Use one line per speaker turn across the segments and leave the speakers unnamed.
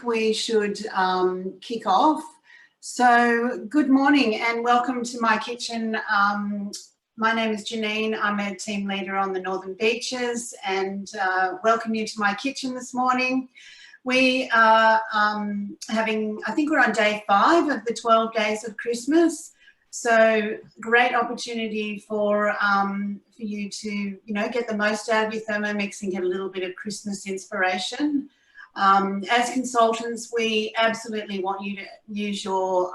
we should kick off. So good morning and welcome to my kitchen. My name is Janine. I'm a team leader on the Northern Beaches and welcome you to my kitchen this morning. We are I think we're on day 5 of the 12 days of Christmas. So great opportunity for you to, get the most out of your Thermomix and get a little bit of Christmas inspiration. As consultants, we absolutely want you to use your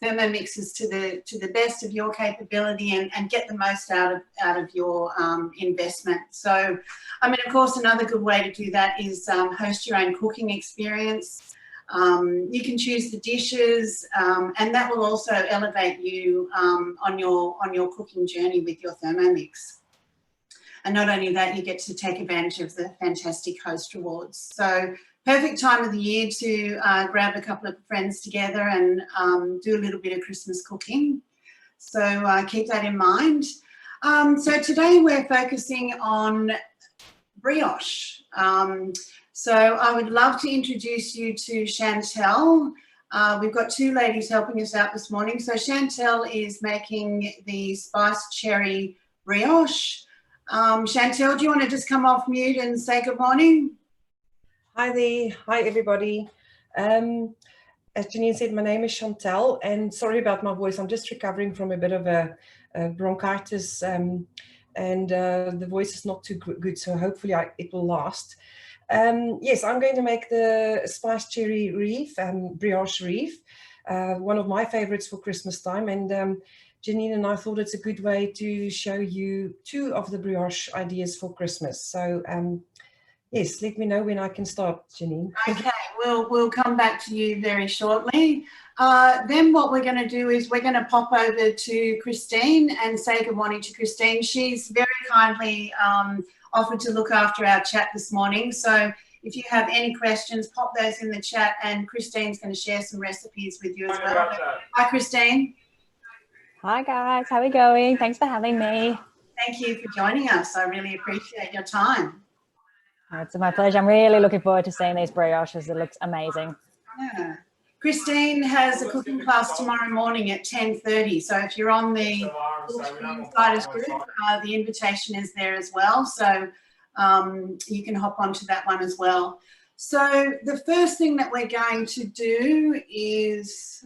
Thermomixes to the best of your capability and get the most out of your investment. So, of course, another good way to do that is host your own cooking experience. You can choose the dishes, and that will also elevate you on your cooking journey with your Thermomix. And not only that, you get to take advantage of the fantastic host rewards. So perfect time of the year to grab a couple of friends together and do a little bit of Christmas cooking. So keep that in mind. So today we're focusing on brioche. So I would love to introduce you to Chantel. We've got 2 ladies helping us out this morning. So Chantel is making the spiced cherry brioche. Chantel, do you want to just come off mute and say good morning?
Hi there. Hi, everybody. As Janine said, my name is Chantel, and sorry about my voice. I'm just recovering from a bit of a bronchitis, and the voice is not too good, so hopefully it will last. Yes, I'm going to make the spiced cherry wreath, brioche wreath, one of my favorites for Christmas time. And Janine and I thought it's a good way to show you 2 of the brioche ideas for Christmas. So yes, let me know when I can start, Janine.
Okay, we'll come back to you very shortly. Then what we're going to do is we're going to pop over to Christine and say good morning to Christine. She's very kindly offered to look after our chat this morning. So if you have any questions, pop those in the chat and Christine's going to share some recipes with you as well. Hi, Christine.
Hi guys, how are we going? Thanks for having me.
Thank you for joining us. I really appreciate your time.
It's my pleasure. I'm really looking forward to seeing these brioches. It looks amazing.
Yeah. Christine has a cooking class tomorrow morning at 10:30. So if you're on the Insiders group, the invitation is there as well. So you can hop onto that one as well. So the first thing that we're going to do is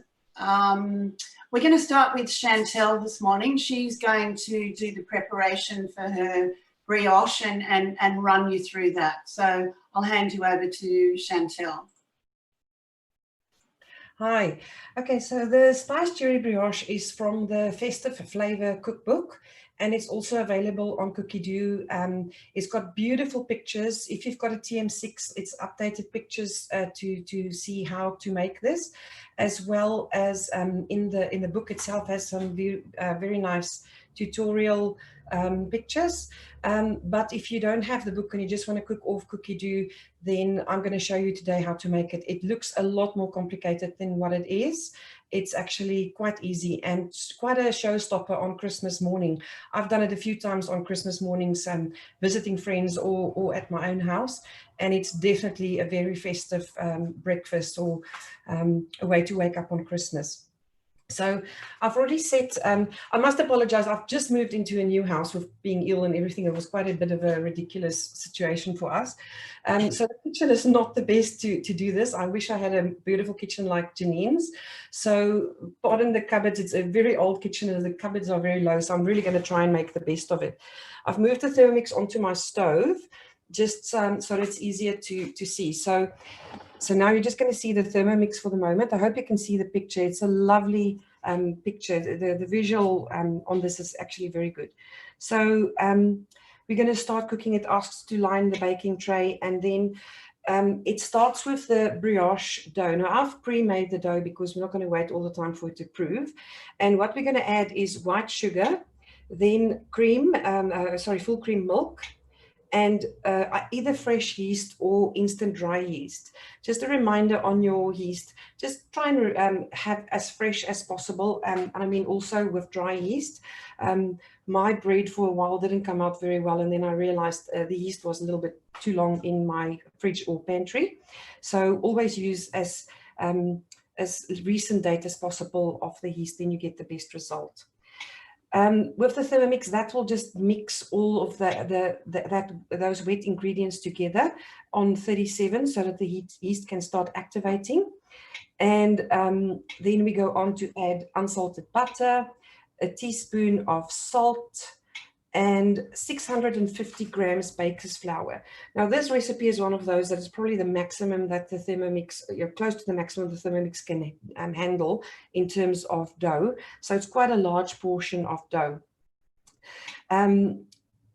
we're going to start with Chantel this morning. She's going to do the preparation for her brioche and run you through that. So I'll hand you over to Chantel.
Hi. Okay, so the spiced cherry brioche is from the Festive Flavor cookbook, and it's also available on Cookie-Doo. It's got beautiful pictures. If you've got a TM6, it's updated pictures to see how to make this, as well as in the book itself has some very nice tutorial pictures. But if you don't have the book and you just want to cook off Cookie-Doo, then I'm going to show you today how to make it. It looks a lot more complicated than what it is. It's actually quite easy and quite a showstopper on Christmas morning. I've done it a few times on Christmas mornings, visiting friends or at my own house, and it's definitely a very festive breakfast or a way to wake up on Christmas. So I've already set, I must apologize, I've just moved into a new house with being ill and everything. It was quite a bit of a ridiculous situation for us. So the kitchen is not the best to do this. I wish I had a beautiful kitchen like Janine's. So pardon the cupboards, it's a very old kitchen and the cupboards are very low. So I'm really going to try and make the best of it. I've moved the Thermomix onto my stove, just so it's easier to see. So now you're just going to see the Thermomix for the moment. I hope you can see the picture. It's a lovely picture. The visual on this is actually very good. So we're going to start cooking. It asks to line the baking tray, and then it starts with the brioche dough. Now I've pre-made the dough because we're not going to wait all the time for it to prove. And what we're going to add is white sugar, then cream, full cream milk, and either fresh yeast or instant dry yeast. Just a reminder on your yeast, just try and have as fresh as possible. And I mean, also with dry yeast. My bread for a while didn't come out very well, and then I realized the yeast was a little bit too long in my fridge or pantry. So always use as recent date as possible of the yeast, then you get the best result. With the Thermomix, that will just mix all of those wet ingredients together on 37 so that the yeast can start activating. And then we go on to add unsalted butter, a teaspoon of salt, and 650 grams baker's flour. Now this recipe is one of those that is probably the maximum that the Thermomix, you're close to the maximum the Thermomix can handle in terms of dough. So it's quite a large portion of dough. And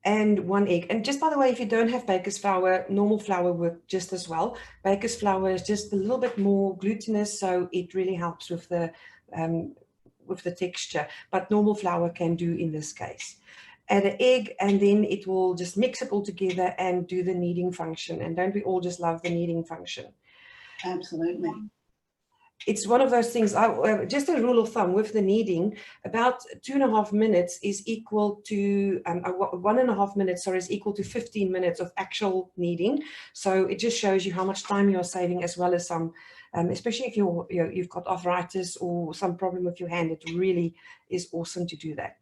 1 egg. And just by the way, if you don't have baker's flour, normal flour works just as well. Baker's flour is just a little bit more glutinous, so it really helps with the texture, but normal flour can do in this case. Add an egg, and then it will just mix it all together and do the kneading function. And don't we all just love the kneading function?
Absolutely.
It's one of those things, just a rule of thumb with the kneading, about 2.5 minutes is equal to, 1.5 minutes, sorry, is equal to 15 minutes of actual kneading. So it just shows you how much time you're saving, as well as some, especially if you've got arthritis or some problem with your hand, it really is awesome to do that.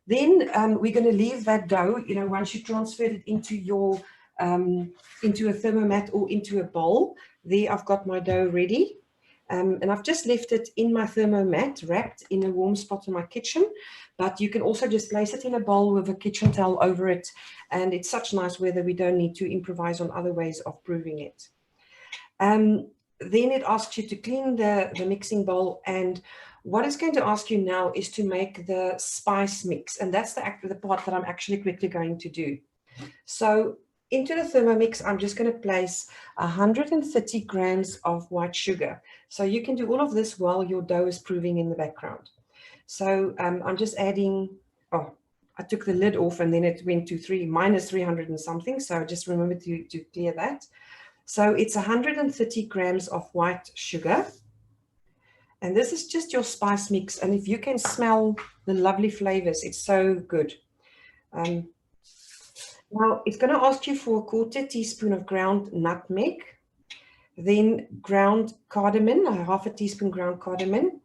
Then we're going to leave that dough, once you transferred it into your, into a thermomat or into a bowl. There I've got my dough ready. And I've just left it in my thermomat, wrapped in a warm spot in my kitchen, but you can also just place it in a bowl with a kitchen towel over it. And it's such nice weather, we don't need to improvise on other ways of proving it. Then it asks you to clean the mixing bowl, and what it's going to ask you now is to make the spice mix, and that's the part that I'm actually quickly going to do. So into the Thermomix, I'm just going to place 130 grams of white sugar. So you can do all of this while your dough is proving in the background. So I'm just adding, I took the lid off and then it went to minus 300 and something. So just remember to clear that. So it's 130 grams of white sugar. And this is just your spice mix. And if you can smell the lovely flavors, it's so good. Now, it's going to ask you for 1/4 teaspoon of ground nutmeg, then ground cardamom, 1/2 teaspoon ground cardamom,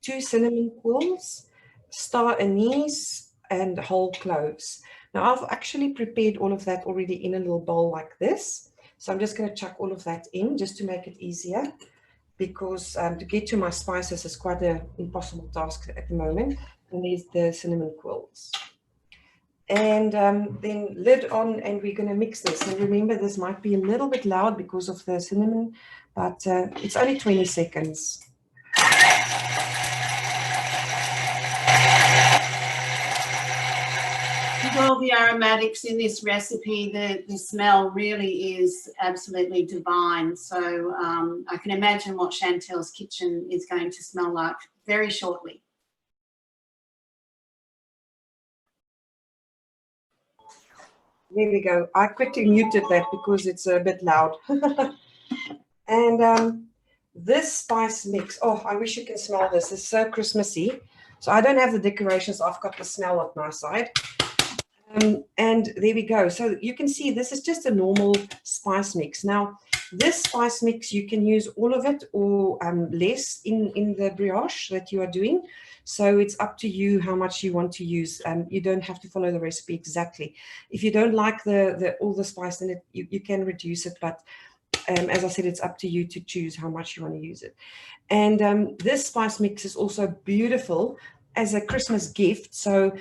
2 cinnamon quills, star anise, and whole cloves. Now, I've actually prepared all of that already in a little bowl like this. So I'm just going to chuck all of that in just to make it easier, because to get to my spices is quite an impossible task at the moment. And there's the cinnamon quills. And then lid on, and we're going to mix this. And remember, this might be a little bit loud because of the cinnamon, but it's only 20 seconds.
With all the aromatics in this recipe, the smell really is absolutely divine. So I can imagine what Chantel's kitchen is going to smell like very shortly.
There we go. I quickly muted that because it's a bit loud. And this spice mix, I wish you can smell this. It's so Christmassy. So I don't have the decorations. I've got the smell on my side. And there we go. So you can see this is just a normal spice mix. Now, this spice mix, you can use all of it or less in the brioche that you are doing. So it's up to you how much you want to use. You don't have to follow the recipe exactly. If you don't like all the spice in it, you can reduce it. But as I said, it's up to you to choose how much you want to use it. And this spice mix is also beautiful as a Christmas gift. So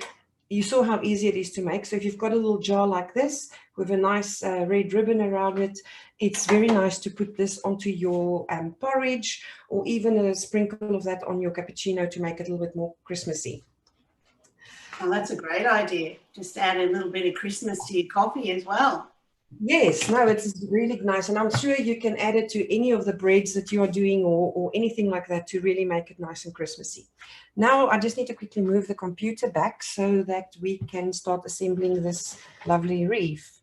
you saw how easy it is to make. So if you've got a little jar like this with a nice red ribbon around it, it's very nice to put this onto your porridge, or even a sprinkle of that on your cappuccino to make it a little bit more Christmassy.
Oh, that's a great idea. Just add a little bit of Christmas to your coffee as well.
Yes, no, it's really nice. And I'm sure you can add it to any of the breads that you are doing or anything like that to really make it nice and Christmassy. Now, I just need to quickly move the computer back so that we can start assembling this lovely wreath.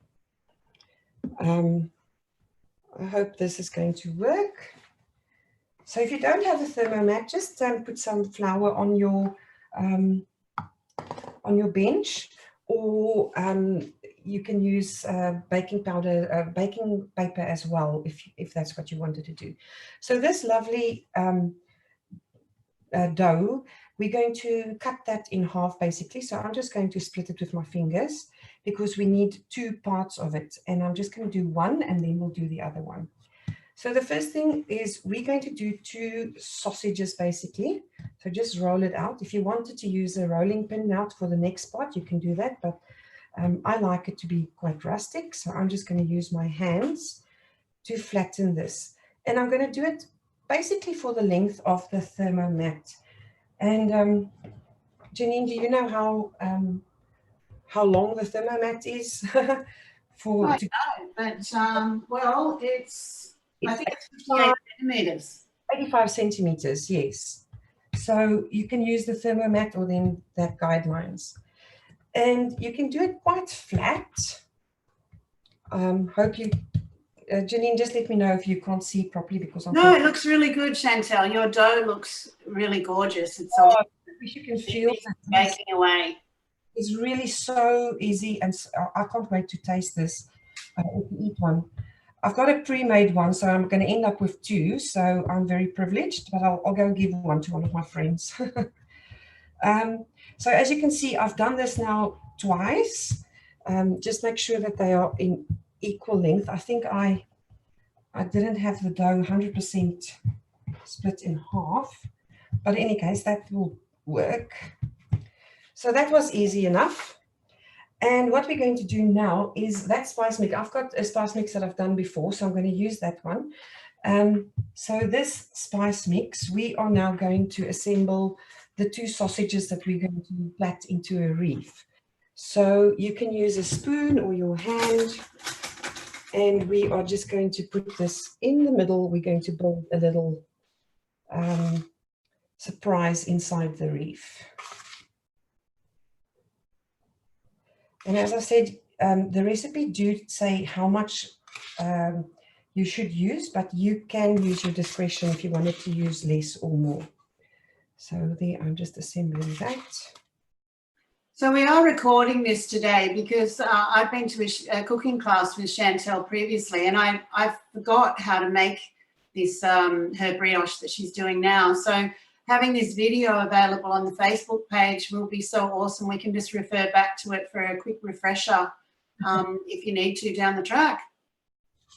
I hope this is going to work. So if you don't have a thermomat, just put some flour on your bench, or you can use baking powder, baking paper as well, if that's what you wanted to do. So this lovely dough, we're going to cut that in half basically. So I'm just going to split it with my fingers because we need 2 parts of it, and I'm just going to do one and then we'll do the other one. So the first thing is we're going to do 2 sausages basically. So just roll it out. If you wanted to use a rolling pin out for the next part, you can do that, but I like it to be quite rustic. So I'm just going to use my hands to flatten this. And I'm going to do it basically for the length of the thermomat. And Janine, do you know how long the thermomat is?
I know, but well, I think it's 58 centimeters.
85 centimeters, yes. So you can use the thermomat or then that guidelines. And you can do it quite flat. Hope you, Janine, just let me know if you can't see properly because I'm...
No, it looks really good, Chantel. Your dough looks really gorgeous. It's
I wish you can feel it.
baking away.
It's really so easy, and I can't wait to taste this if you eat one. I've got a pre-made one, so I'm going to end up with 2, so I'm very privileged, but I'll go and give one to one of my friends. So as you can see, I've done this now twice. Just make sure that they are in equal length. I think I didn't have the dough 100% split in half, but in any case, that will work. So that was easy enough. And what we're going to do now is that spice mix. I've got a spice mix that I've done before, so I'm going to use that one. So this spice mix, we are now going to assemble the 2 sausages that we're going to plait into a wreath. So you can use a spoon or your hand, and we are just going to put this in the middle. We're going to build a little surprise inside the wreath. And as I said, the recipe do say how much you should use, but you can use your discretion if you wanted to use less or more. So there, I'm just assembling that.
So we are recording this today because I've been to a cooking class with Chantel previously, and I forgot how to make this her brioche that she's doing now. So having this video available on the Facebook page will be so awesome. We can just refer back to it for a quick refresher if you need to down the track.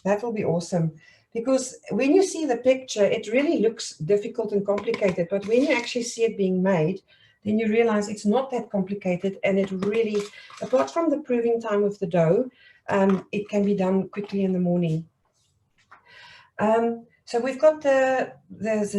That will be awesome, because when you see the picture, it really looks difficult and complicated, but when you actually see it being made, then you realize it's not that complicated, and it really, apart from the proving time with the dough, it can be done quickly in the morning. So we've got the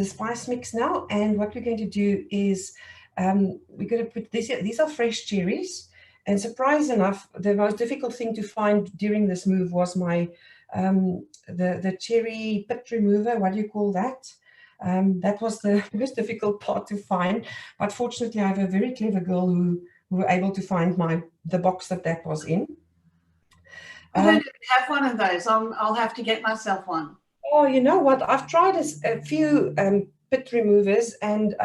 spice mix now, and what we're going to do is we're going to put these are fresh cherries, and surprise enough, the most difficult thing to find during this move was my the cherry pit remover. What do you call that? That was the most difficult part to find, but fortunately I have a very clever girl who were able to find the box that was in.
I don't even have one of those. I'll have to get myself one.
Oh, you know what? I've tried a few pit removers, and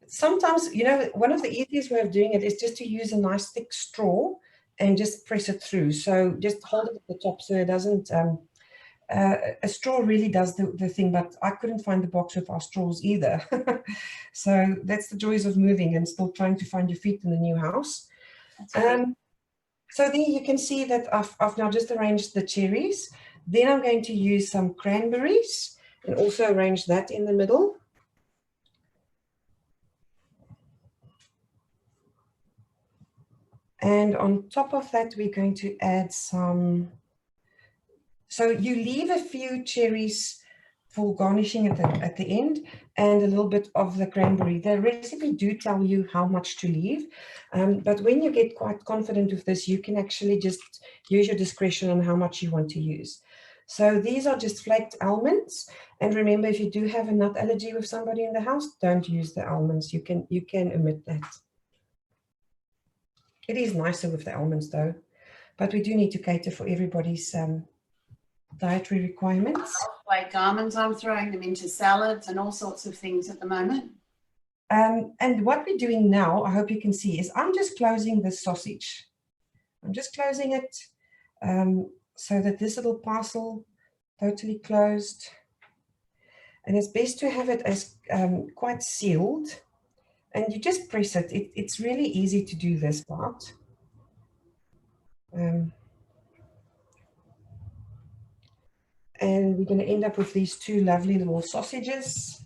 sometimes, you know, one of the easiest way of doing it is just to use a nice thick straw and just press it through. So just hold it at the top so it doesn't, a straw really does the thing, but I couldn't find the box with our straws either. So that's the joys of moving and still trying to find your feet in the new house. So there you can see that I've now just arranged the cherries. Then I'm going to use some cranberries and also arrange that in the middle. And on top of that, we're going to add some. So you leave a few cherries for garnishing at the end, and a little bit of the cranberry. The recipe do tell you how much to leave, but when you get quite confident with this, you can actually just use your discretion on how much you want to use. So these are just flaked almonds, and remember, if you do have a nut allergy with somebody in the house, don't use the almonds. You can omit that. It is nicer with the almonds though. but we do need to cater for everybody's dietary requirements.
Weight garments, I'm throwing them into salads and all sorts of things at the moment.
And what we're doing now, I hope you can see, is I'm just closing this sausage. I'm just closing it so that this little parcel totally closed. And it's best to have it as quite sealed. And you just press it. It's really easy to do this part. And we're going to end up with these two lovely little sausages.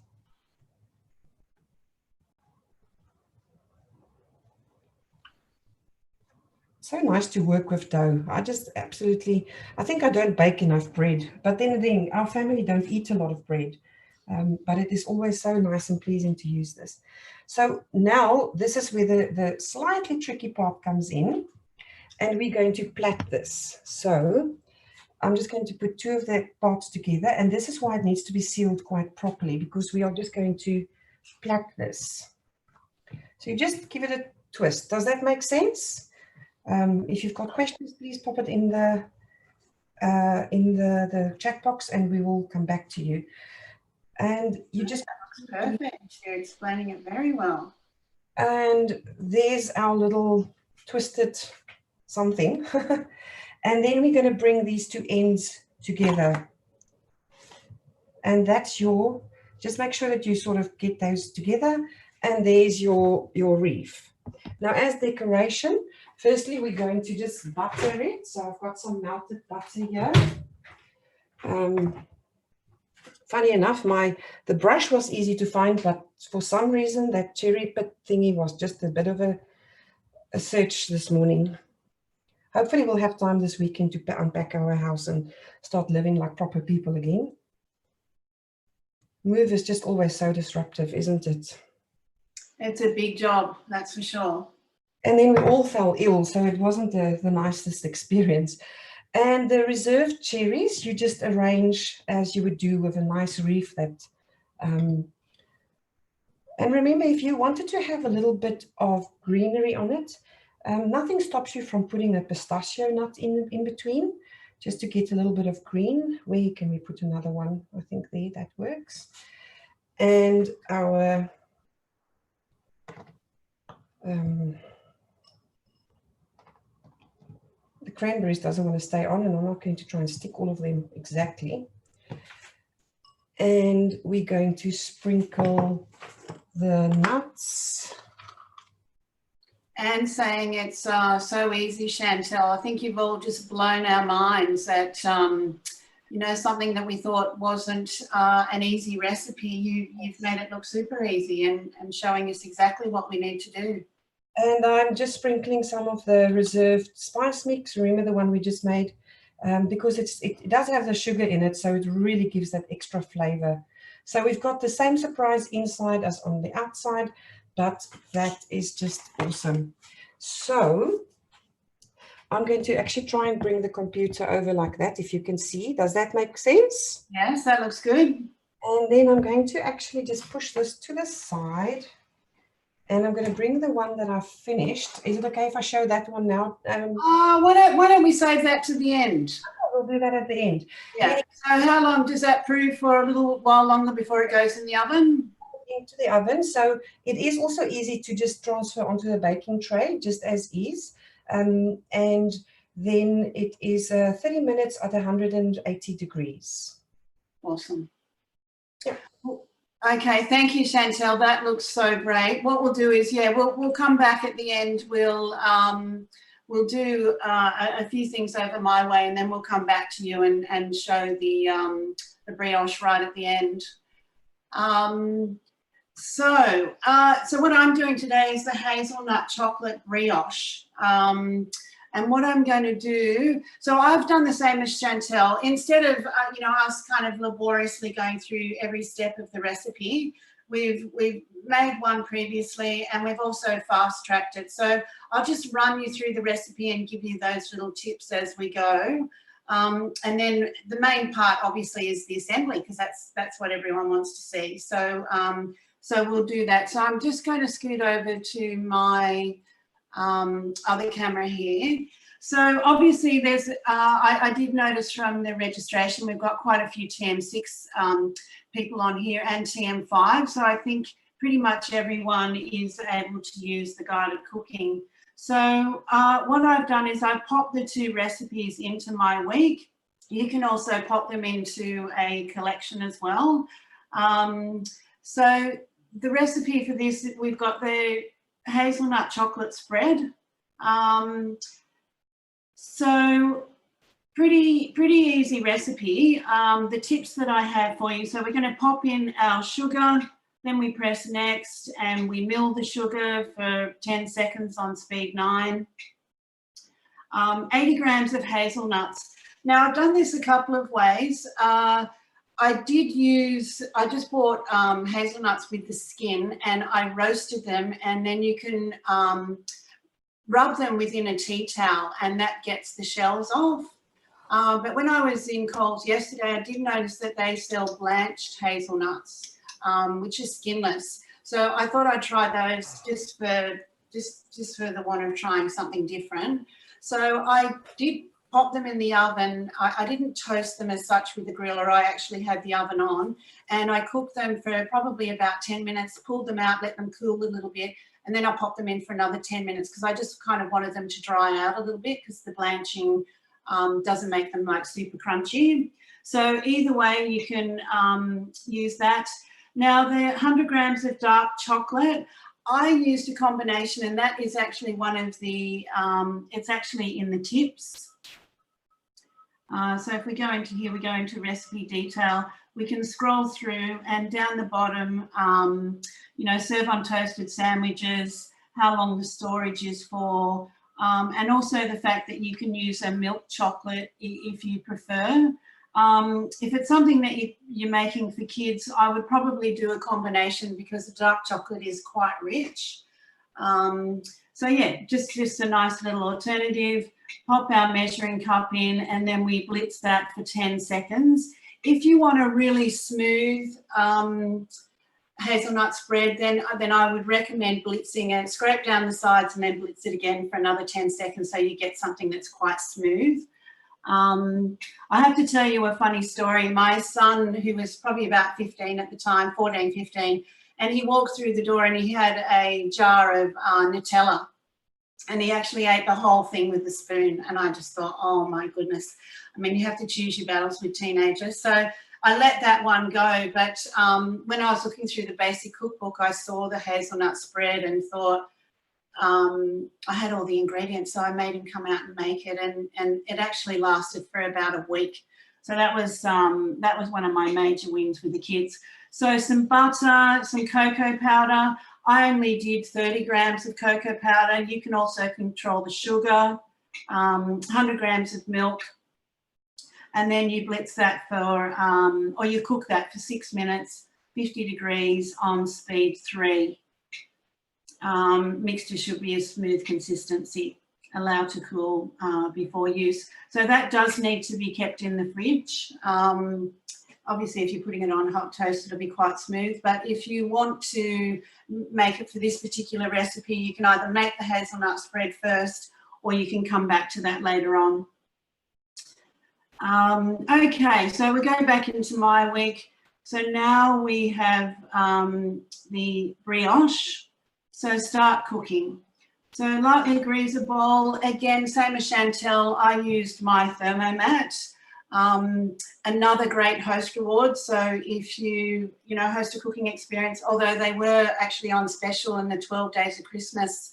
So nice to work with dough. I think I don't bake enough bread, but then again, our family don't eat a lot of bread, but it is always so nice and pleasing to use this. So now this is where the slightly tricky part comes in, and we're going to plait this. So I'm just going to put two of the parts together, and this is why it needs to be sealed quite properly, because we are just going to plait this. So you just give it a twist. Does that make sense? If you've got questions, please pop it in the chat box, and we will come back to you. And you just
Perfect. You're explaining it very well.
And there's our little twisted something. And then we're going to bring these two ends together. And that's just make sure that you sort of get those together. And there's your wreath. Now, as decoration, firstly, we're going to just butter it. So I've got some melted butter here. Funny enough, the brush was easy to find, but for some reason, that cherry pit thingy was just a bit of a search this morning. Hopefully, we'll have time this weekend to unpack our house and start living like proper people again. Move is just always so disruptive, isn't it?
It's a big job, that's for sure.
And then we all fell ill, so it wasn't the nicest experience. And the reserved cherries, you just arrange as you would do with a nice wreath that. And remember, if you wanted to have a little bit of greenery on it, nothing stops you from putting a pistachio nut in between, just to get a little bit of green. Where can we put another one? I think there, that works. And our the cranberries doesn't want to stay on, and I'm not going to try and stick all of them exactly. And we're going to sprinkle the nuts.
And saying it's so easy, Chantel. I think you've all just blown our minds that, you know, something that we thought wasn't an easy recipe, you've made it look super easy and showing us exactly what we need to do.
And I'm just sprinkling some of the reserved spice mix. Remember the one we just made? Because it does have the sugar in it, so it really gives that extra flavor. So we've got the same surprise inside as on the outside, but that is just awesome. So I'm going to actually try and bring the computer over like that, if you can see. Does that make sense?
Yes, that looks good. And
then I'm going to actually just push this to the side. And I'm going to bring the one that I've finished. Is it okay if I show that one now?
Why don't we save that to the end?
We'll do that at the end.
Yeah. So how long does that brew for? A little while longer before it goes in the oven?
Into the oven. So it is also easy to just transfer onto the baking tray, just as is. And then it is 30 minutes at 180 degrees.
Awesome.
Yeah.
Okay, thank you, Chantel. That looks so great. What we'll do is, yeah, we'll come back at the end. We'll do a few things over my way, and then we'll come back to you and show the brioche right at the end. So what I'm doing today is the hazelnut chocolate brioche. And what I'm going to do, so I've done the same as Chantel. Instead of, you know, us kind of laboriously going through every step of the recipe, we've made one previously, and we've also fast-tracked it. So I'll just run you through the recipe and give you those little tips as we go. And then the main part, obviously, is the assembly, because that's what everyone wants to see. So, so we'll do that. So I'm just going to scoot over to my other camera here. So obviously there's, I did notice from the registration, we've got quite a few TM6 people on here and TM5. So I think pretty much everyone is able to use the guided cooking. So what I've done is I've popped the 2 recipes into my week. You can also pop them into a collection as well. So the recipe for this, we've got the hazelnut chocolate spread. So pretty easy recipe. The tips that I have for you. So we're going to pop in our sugar, then we press next and we mill the sugar for 10 seconds on speed 9. 80 grams of hazelnuts. Now I've done this a couple of ways. I just bought hazelnuts with the skin and I roasted them, and then you can rub them within a tea towel and that gets the shells off. But when I was in Coles yesterday, I did notice that they sell blanched hazelnuts, which is skinless. So I thought I'd try those just for the want of trying something different. So I did pop them in the oven. I didn't toast them as such with the griller. I actually had the oven on and I cooked them for probably about 10 minutes, pulled them out, let them cool a little bit, and then I popped them in for another 10 minutes because I just kind of wanted them to dry out a little bit because the blanching doesn't make them like super crunchy. So either way you can use that. Now the 100 grams of dark chocolate, I used a combination, and that is actually one of the, it's actually in the tips. So if we go into here, we go into recipe detail, we can scroll through and down the bottom, you know, serve on toasted sandwiches, how long the storage is for, and also the fact that you can use a milk chocolate if you prefer. If it's something that you're making for kids, I would probably do a combination because the dark chocolate is quite rich. So yeah, just a nice little alternative. Pop our measuring cup in and then we blitz that for 10 seconds. If you want a really smooth hazelnut spread, then I would recommend blitzing it, scrape down the sides and then blitz it again for another 10 seconds so you get something that's quite smooth. I have to tell you a funny story. My son, who was probably about 15 at the time, 14, 15, and he walked through the door and he had a jar of Nutella. And he actually ate the whole thing with a spoon. And I just thought, oh my goodness. I mean, you have to choose your battles with teenagers. So I let that one go. But when I was looking through the basic cookbook, I saw the hazelnut spread and thought I had all the ingredients. So I made him come out and make it. And it actually lasted for about a week. So that was one of my major wins with the kids. So some butter, some cocoa powder. I only did 30 grams of cocoa powder. You can also control the sugar, 100 grams of milk, and then you blitz that for, or you cook that for 6 minutes, 50 degrees on speed 3. Mixture should be a smooth consistency, allowed to cool before use. So that does need to be kept in the fridge. Obviously, if you're putting it on hot toast, it'll be quite smooth. But if you want to make it for this particular recipe, you can either make the hazelnut spread first or you can come back to that later on. Okay, so we're going back into my week. So now we have the brioche. So start cooking. So lightly grease a bowl. Again, same as Chantel, I used my Thermomix. Another great host reward. So if you host a cooking experience, although they were actually on special in the 12 days of Christmas,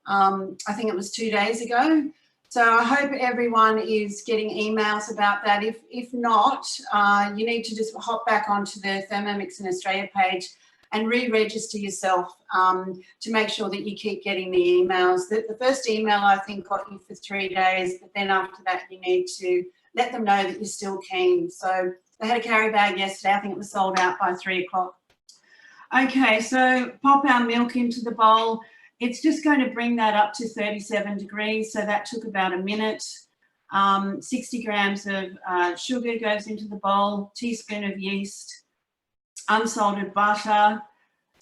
I think it was 2 days ago. So I hope everyone is getting emails about that. If not, you need to just hop back onto the Thermomix in Australia page and re-register yourself to make sure that you keep getting the emails. The first email I think got you for 3 days, but then after that you need to let them know that you're still keen. So they had a carry bag yesterday. I think it was sold out by 3 o'clock. Okay, so pop our milk into the bowl. It's just going to bring that up to 37 degrees. So that took about a minute. 60 grams of sugar goes into the bowl, teaspoon of yeast, unsalted butter,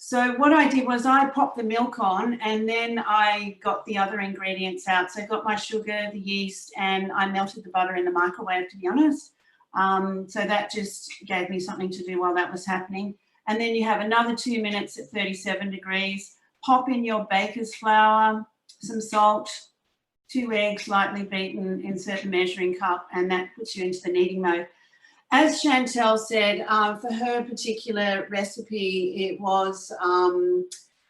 So what I did was I popped the milk on and then I got the other ingredients out. So I got my sugar, the yeast, and I melted the butter in the microwave, to be honest. So that just gave me something to do while that was happening. And then you have another 2 minutes at 37 degrees. Pop in your baker's flour, some salt, 2 eggs lightly beaten, insert the measuring cup, and that puts you into the kneading mode. As Chantel said, for her particular recipe, it was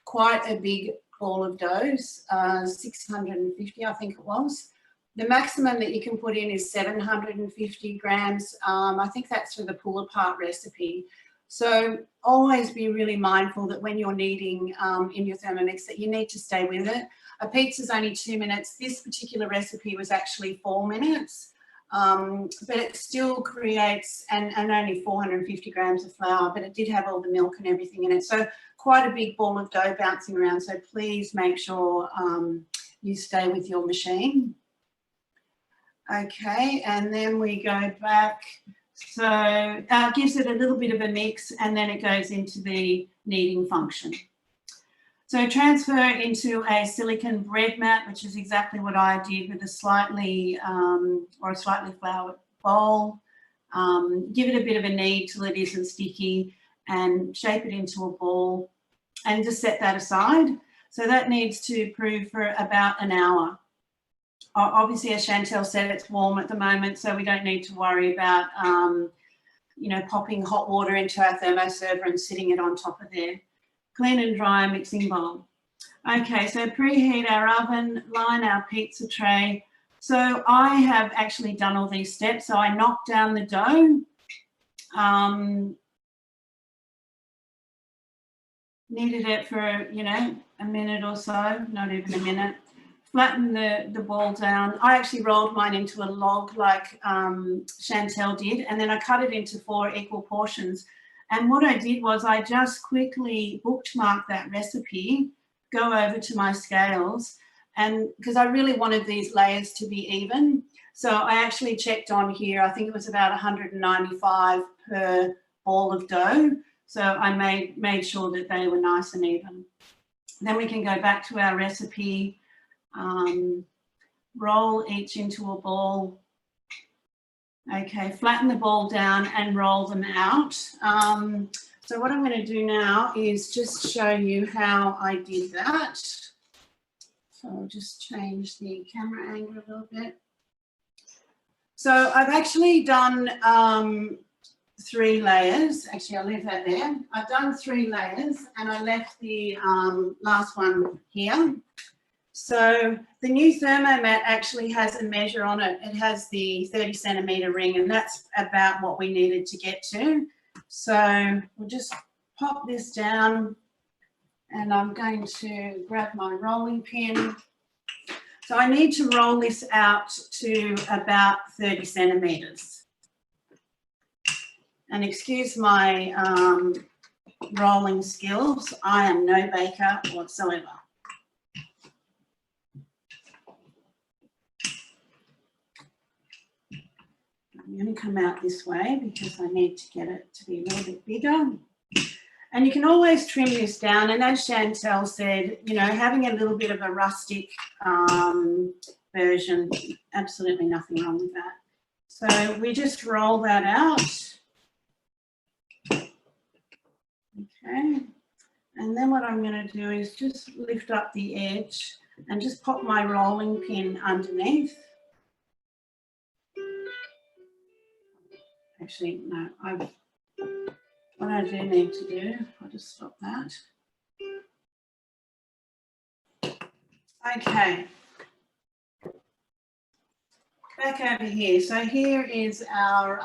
quite a big ball of dough, 650, I think it was. The maximum that you can put in is 750 grams. I think that's for the pull-apart recipe. So always be really mindful that when you're kneading in your Thermomix that you need to stay with it. A pizza's only 2 minutes. This particular recipe was actually 4 minutes. But it still creates, and only 450 grams of flour, but it did have all the milk and everything in it. So quite a big ball of dough bouncing around. So please make sure you stay with your machine. Okay, and then we go back. So it gives it a little bit of a mix and then it goes into the kneading function. So transfer into a silicone bread mat, which is exactly what I did with a slightly floured bowl. Give it a bit of a knead till it isn't sticky and shape it into a ball and just set that aside. So that needs to prove for about an hour. Obviously, as Chantel said, it's warm at the moment, so we don't need to worry about, you know, popping hot water into our thermoserver and sitting it on top of there. Clean and dry mixing bowl. Okay, so preheat our oven, line our pizza tray. So I have actually done all these steps. So I knocked down the dough, kneaded it for, you know, a minute or so, not even a minute. Flatten the ball down. I actually rolled mine into a log like Chantel did, and then I cut it into 4 equal portions. And what I did was I just quickly bookmarked that recipe, go over to my scales, and because I really wanted these layers to be even. So I actually checked on here, I think it was about 195 per ball of dough. So I made sure that they were nice and even. Then we can go back to our recipe, roll each into a ball. Okay, flatten the ball down and roll them out. So what I'm going to do now is just show you how I did that. So I'll just change the camera angle a little bit. So I've actually done 3 layers. Actually, I'll leave that there. I've done 3 layers and I left the last one here. So the new Thermomat actually has a measure on it. It has the 30 centimetre ring, and that's about what we needed to get to. So we'll just pop this down and I'm going to grab my rolling pin. So I need to roll this out to about 30 centimetres. And excuse my rolling skills, I am no baker whatsoever. I'm going to come out this way because I need to get it to be a little bit bigger. And you can always trim this down. And as Chantel said, you know, having a little bit of a rustic version, absolutely nothing wrong with that. So we just roll that out. Okay. And then what I'm going to do is just lift up the edge and just pop my rolling pin underneath. Actually, no, what I do need to do, I'll just stop that. Okay. Back over here. So here is our,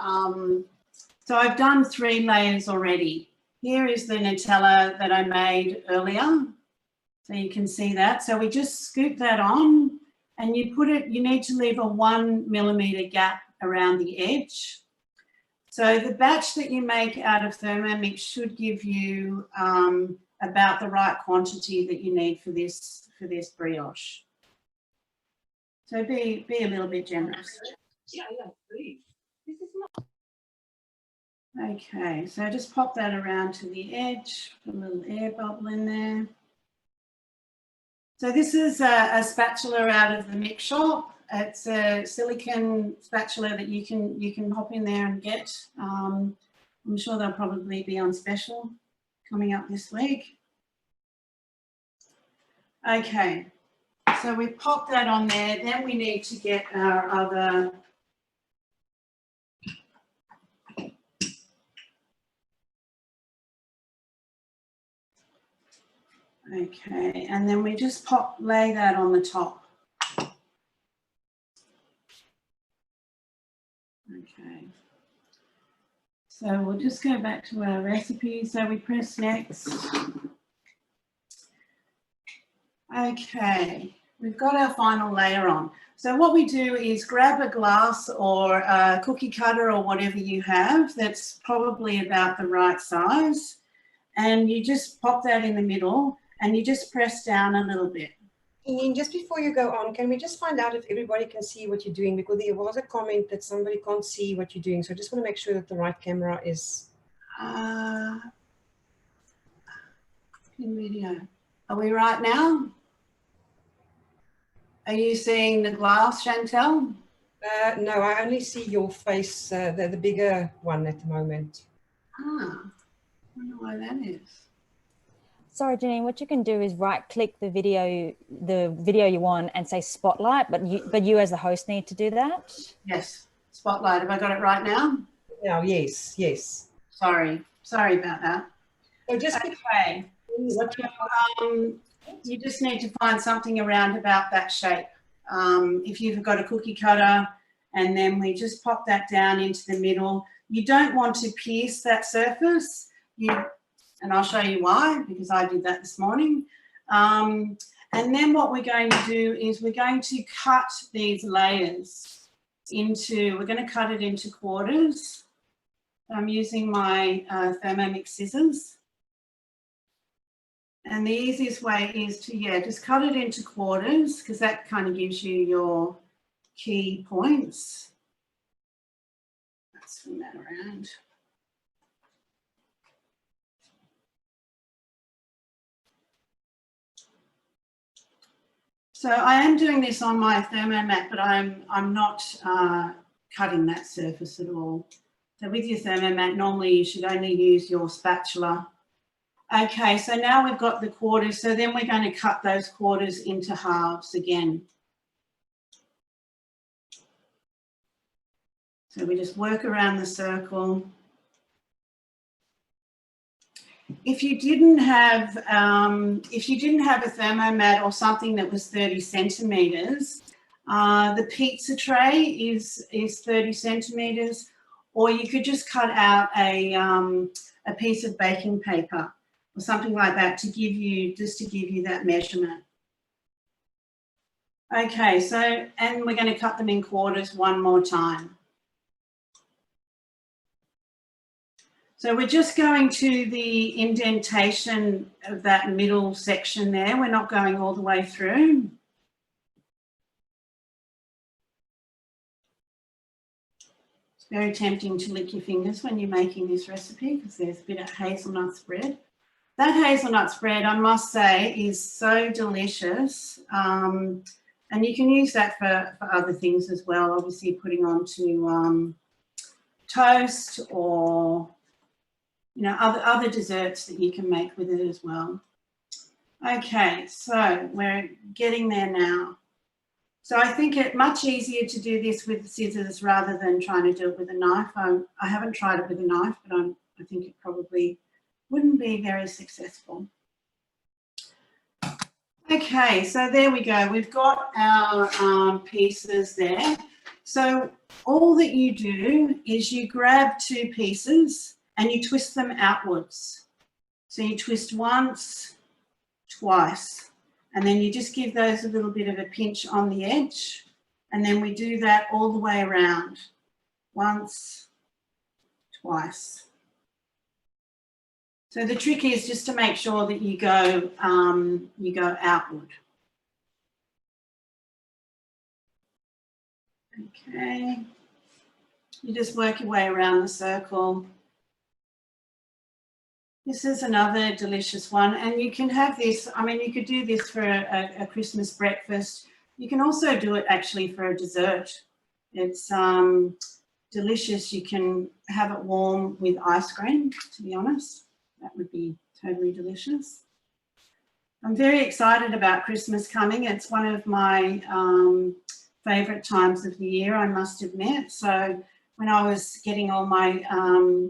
so I've done 3 layers already. Here is the Nutella that I made earlier. So you can see that. So we just scoop that on and you put it, you need to leave a 1 millimetre gap around the edge. So the batch that you make out of Thermomix should give you about the right quantity that you need for this brioche. So be a little bit generous.
Yeah, please. This is not.
Okay, so just pop that around to the edge, put a little air bubble in there. So this is a spatula out of the mix shop. It's a silicone spatula that you can hop in there and get. I'm sure they'll probably be on special coming up this week. Okay, so we pop that on there. Then we need to get our other okay, and then we just lay that on the top. Okay, so we'll just go back to our recipe. So we press next. Okay, we've got our final layer on. So what we do is grab a glass or a cookie cutter or whatever you have that's probably about the right size, and you just pop that in the middle and you just press down a little bit.
Janine, just before you go on, can we just find out if everybody can see what you're doing? Because there was a comment that somebody can't see what you're doing. So I just want to make sure that the right camera is...
In video. Are we right now? Are you seeing the glass, Chantel?
No, I only see your face, the bigger one at the moment.
Ah, I wonder why that is.
Sorry, Janine, what you can do is right-click the video you want and say spotlight, but you as the host need to do that.
Yes, spotlight. Have I got it right now?
No, yes, yes.
Sorry about that.
So just
okay. You just need to find something around about that shape. If you've got a cookie cutter, and then we just pop that down into the middle. You don't want to pierce that surface. And I'll show you why, because I did that this morning. And then what we're going to do is we're going to cut these layers we're going to cut it into quarters. I'm using my Thermomix scissors. And the easiest way is to, just cut it into quarters, because that kind of gives you your key points. Let's swing that around. So I am doing this on my Thermomat, but I'm not cutting that surface at all. So with your Thermomat, normally you should only use your spatula. Okay, so now we've got the quarters, so then we're going to cut those quarters into halves again. So we just work around the circle. If you didn't have a Thermomat or something that was 30 centimeters, the pizza tray is 30 centimeters, or you could just cut out a piece of baking paper or something like that to give you that measurement. Okay, so, and we're going to cut them in quarters one more time. So we're just going to the indentation of that middle section there. We're not going all the way through. It's very tempting to lick your fingers when you're making this recipe because there's a bit of hazelnut spread. That hazelnut spread, I must say, is so delicious. And you can use that for other things as well, obviously putting onto toast or other desserts that you can make with it as well. Okay, so we're getting there now. So I think it's much easier to do this with scissors rather than trying to do it with a knife. I haven't tried it with a knife, but I think it probably wouldn't be very successful. Okay, so there we go. We've got our pieces there. So all that you do is you grab two pieces and you twist them outwards. So you twist once, twice, and then you just give those a little bit of a pinch on the edge, and then we do that all the way around. Once, twice. So the trick is just to make sure that you go outward. Okay. You just work your way around the circle. This is another delicious one, and you can have this, I mean, you could do this for a Christmas breakfast. You can also do it actually for a dessert. It's delicious. You can have it warm with ice cream, to be honest. That would be totally delicious. I'm very excited about Christmas coming. It's one of my favourite times of the year, I must admit. So when I was getting all my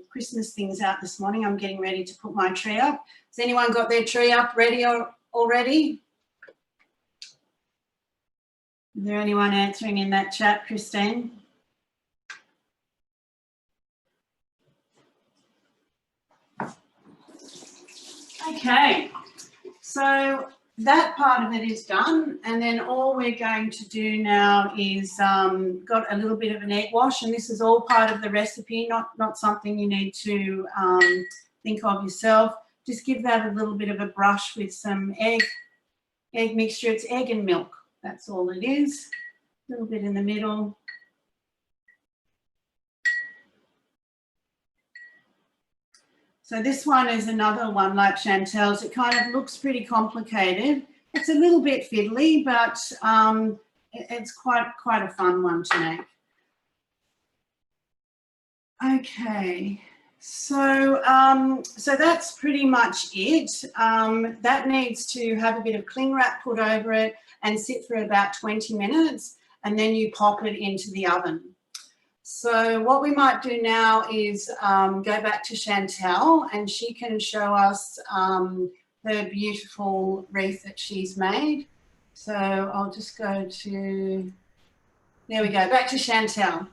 Christmas things out this morning, I'm getting ready to put my tree up. Has anyone got their tree up ready already? Is there anyone answering in that chat, Christine? Okay, so that part of it is done, and then all we're going to do now is got a little bit of an egg wash, and this is all part of the recipe, not something you need to think of yourself. Just give that a little bit of a brush with some egg mixture. It's egg and milk, that's all it is. A little bit in the middle. So this one is another one like Chantel's. It kind of looks pretty complicated. It's a little bit fiddly, but it's quite a fun one to make. Okay, so so that's pretty much it. That needs to have a bit of cling wrap put over it and sit for about 20 minutes, and then you pop it into the oven. So what we might do now is go back to Chantel, and she can show us her beautiful wreath that she's made. So I'll just go to, there we go, back to Chantel.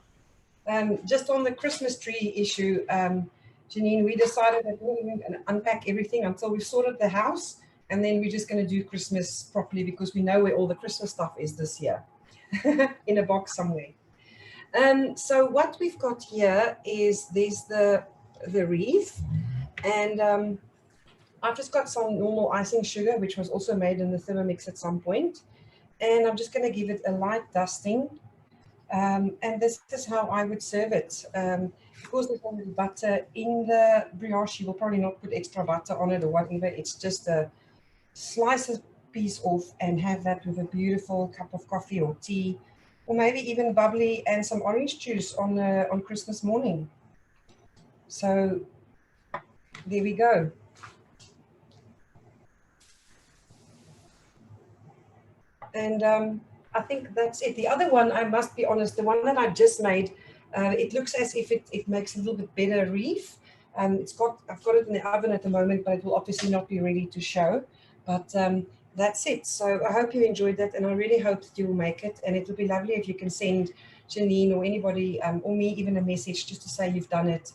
Just on the Christmas tree issue, Janine, we decided that we're going to unpack everything until we've sorted the house, and then we're just going to do Christmas properly because we know where all the Christmas stuff is this year, in a box somewhere. So what we've got here is there's the wreath, and I've just got some normal icing sugar, which was also made in the Thermomix at some point, and I'm just going to give it a light dusting, and this is how I would serve it. Because there's already butter in the brioche, you will probably not put extra butter on it or whatever. It's just a slice a piece off and have that with a beautiful cup of coffee or tea, or maybe even bubbly and some orange juice on Christmas morning. So there we go. And I think that's it. The other one, I must be honest, the one that I just made, it looks as if it makes a little bit better wreath. I've got it in the oven at the moment, but it will obviously not be ready to show. But that's it. So I hope you enjoyed that, and I really hope that you will make it. And it will be lovely if you can send Janine or anybody or me even a message just to say you've done it.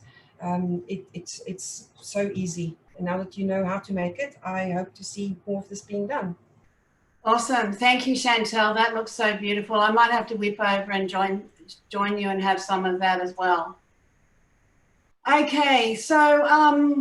It's so easy. And now that you know how to make it, I hope to see more of this being done.
Awesome. Thank you, Chantel. That looks so beautiful. I might have to whip over and join you and have some of that as well. Okay, so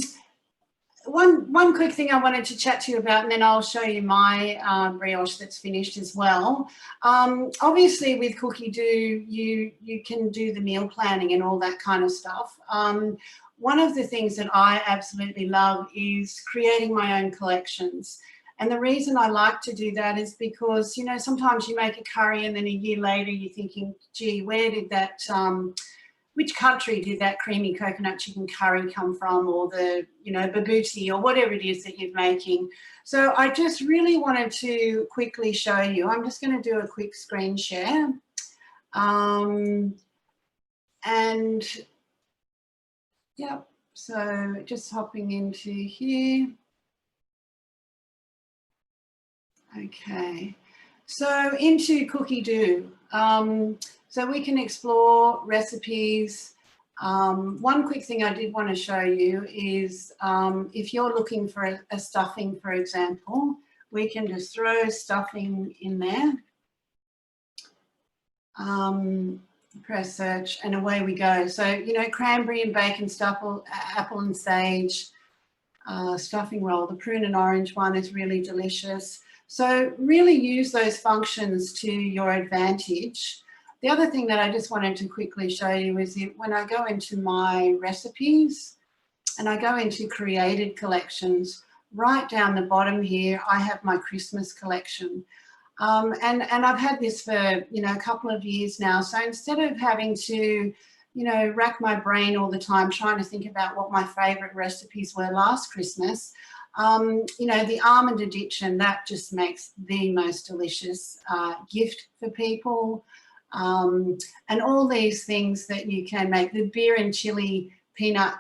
one quick thing I wanted to chat to you about, and then I'll show you my brioche that's finished as well. Obviously with Cookie Do, you can do the meal planning and all that kind of stuff. One of the things that I absolutely love is creating my own collections. And the reason I like to do that is because, you know, sometimes you make a curry and then a year later you're thinking, gee, where did that, which country did that creamy coconut chicken curry come from, or the, you know, babouti or whatever it is that you're making. So I just really wanted to quickly show you. I'm just going to do a quick screen share. And yeah, so just hopping into here. Okay, so into Cookie Do. So we can explore recipes. One quick thing I did want to show you is if you're looking for a stuffing, for example, we can just throw stuffing in there. Press search and away we go. So, you know, cranberry and bacon stuffing, apple and sage stuffing roll. The prune and orange one is really delicious. So really use those functions to your advantage. The other thing that I just wanted to quickly show you is when I go into my recipes, and I go into created collections. Right down the bottom here, I have my Christmas collection. And I've had this for, you know, a couple of years now. So instead of having to, you know, rack my brain all the time trying to think about what my favorite recipes were last Christmas, you know, the almond addiction, that just makes the most delicious gift for people. And all these things that you can make, the beer and chili peanut,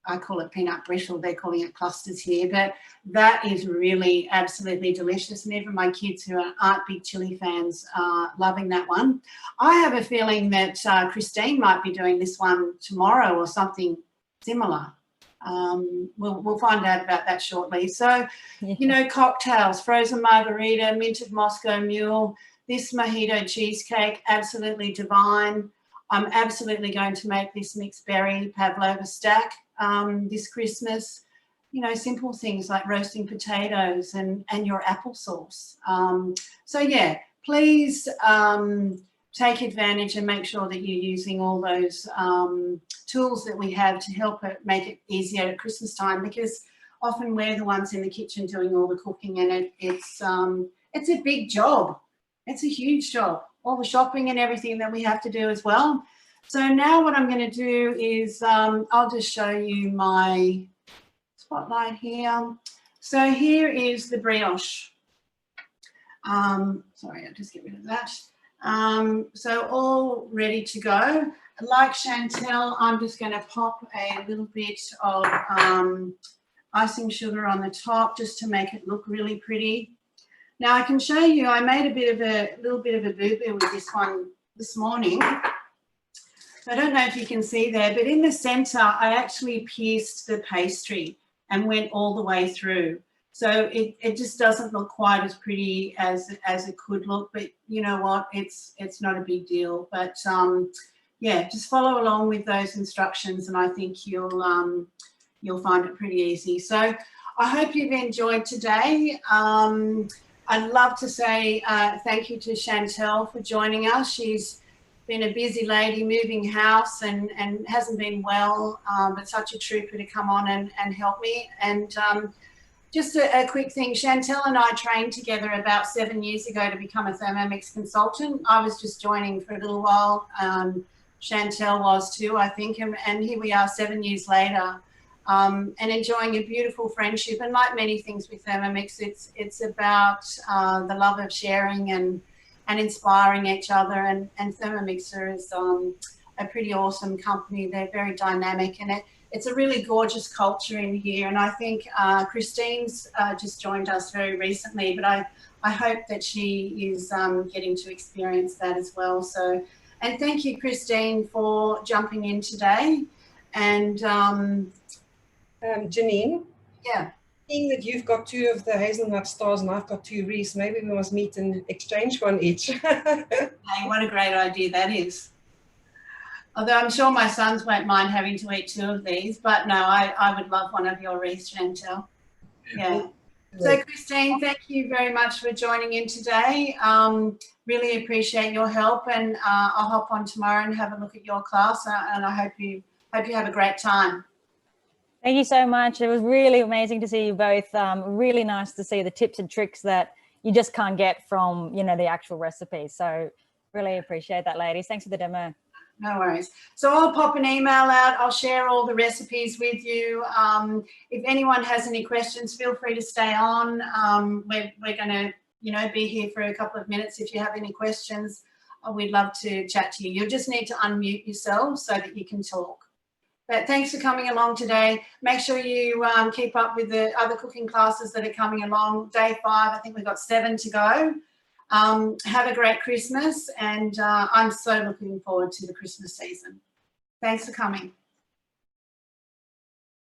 I call it peanut brittle, they're calling it clusters here, but that is really absolutely delicious. And even my kids who aren't big chili fans are loving that one. I have a feeling that Christine might be doing this one tomorrow or something similar. We'll find out about that shortly. So, you know, cocktails, frozen margarita, minted Moscow Mule, this mojito cheesecake, absolutely divine. I'm absolutely going to make this mixed berry pavlova stack this Christmas. You know, simple things like roasting potatoes and your applesauce. So yeah, please take advantage and make sure that you're using all those tools that we have to help it make it easier at Christmas time, because often we're the ones in the kitchen doing all the cooking, and it's a big job. It's a huge job, all the shopping and everything that we have to do as well. So now what I'm going to do is I'll just show you my spotlight here. So here is the brioche. Sorry, I'll just get rid of that. So all ready to go. Like Chantel, I'm just going to pop a little bit of icing sugar on the top just to make it look really pretty. Now I can show you, I made a little bit of a boo-boo with this one this morning. I don't know if you can see there, but in the center, I actually pierced the pastry and went all the way through. So it just doesn't look quite as pretty as it could look, but you know what, it's not a big deal. But yeah, just follow along with those instructions and I think you'll find it pretty easy. So I hope you've enjoyed today. I'd love to say thank you to Chantel for joining us. She's been a busy lady moving house and hasn't been well, but such a trooper to come on and help me. And just a quick thing, Chantel and I trained together about 7 years ago to become a Thermomix consultant. I was just joining for a little while. Chantel was too, I think, and here we are 7 years later. And enjoying a beautiful friendship. And like many things with Thermomix, it's about the love of sharing and inspiring each other. And Thermomixer is a pretty awesome company. They're very dynamic, and it's a really gorgeous culture in here. And I think Christine's just joined us very recently, but I hope that she is getting to experience that as well. So, and thank you, Christine, for jumping in today. And
Janine?
Yeah.
Seeing that you've got 2 of the hazelnut stars and I've got 2 wreaths, maybe we must meet and exchange one each.
Hey, what a great idea that is. Although I'm sure my sons won't mind having to eat 2 of these, but no, I would love one of your wreaths, Chantel. Yeah. So Christine, thank you very much for joining in today. Really appreciate your help, and I'll hop on tomorrow and have a look at your class, and I hope you have a great time.
Thank you so much. It was really amazing to see you both. Really nice to see the tips and tricks that you just can't get from, you know, the actual recipe. So really appreciate that, ladies. Thanks for the demo.
No worries. So I'll pop an email out. I'll share all the recipes with you. If anyone has any questions, feel free to stay on. We're going to, you know, be here for a couple of minutes. If you have any questions, we'd love to chat to you. You'll just need to unmute yourself so that you can talk. But thanks for coming along today. Make sure you keep up with the other cooking classes that are coming along. Day 5, I think we've got 7 to go. Have a great Christmas, and I'm so looking forward to the Christmas season. Thanks for coming.